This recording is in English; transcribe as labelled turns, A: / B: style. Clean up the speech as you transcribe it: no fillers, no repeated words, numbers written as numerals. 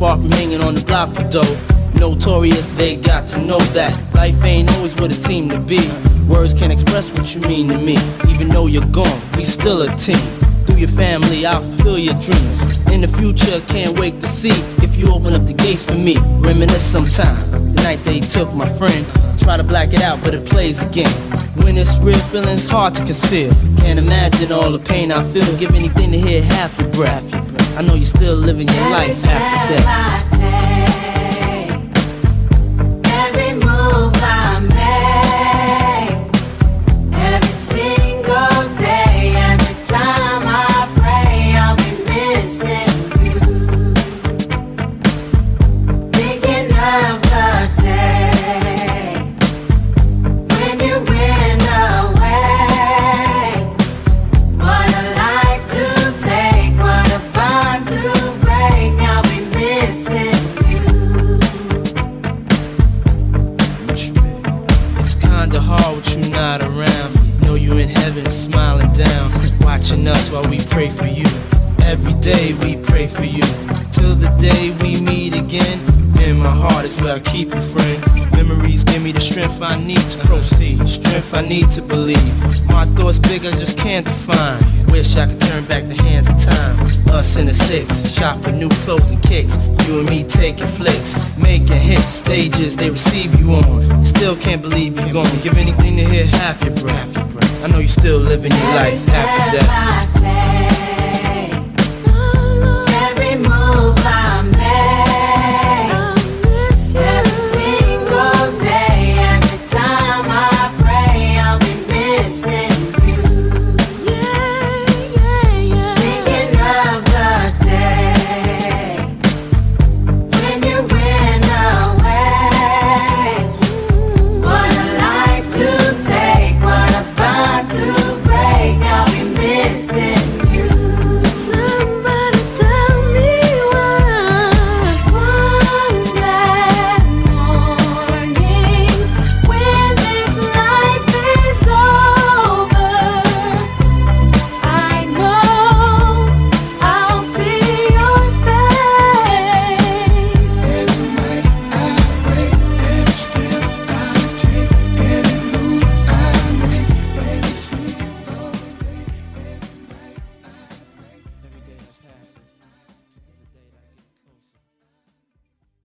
A: far from hanging on the block for dough. Notorious, they got to know that life ain't always what it seemed to be. Words can't express what you mean to me. Even though you're gone, we still a team. Through your family, I'll fulfill your dreams. In the future, can't wait to see if you open up the gates for me. Reminisce sometime, the night they took my friend. Try to black it out, but it plays again. When it's real, feeling's hard to conceal. Can't imagine all the pain I feel. Give anything to hear half your breath. I know you're still living your life after death.
B: Every move I make, every single day, every time I pray, I'll be missing you. Thinking of the day when you went away. What a life to take, what a bond to break. I'll be missing you.
A: It's kinda hard with you not around. Know you in heaven smiling down, watching us while we pray for you. Every day we pray for you, till the day we meet again. In my heart is where I keep you, friend. Memories give me the strength I need to proceed, strength I need to believe. My thoughts big, I just can't define. Wish I could turn back the hands of time. Us in the six, shop for new clothes and kicks. You and me taking flicks, making hits, stages they receive you on. Still can't believe you're gone. Give anything to hear half your breath. I know you're still living your life after death.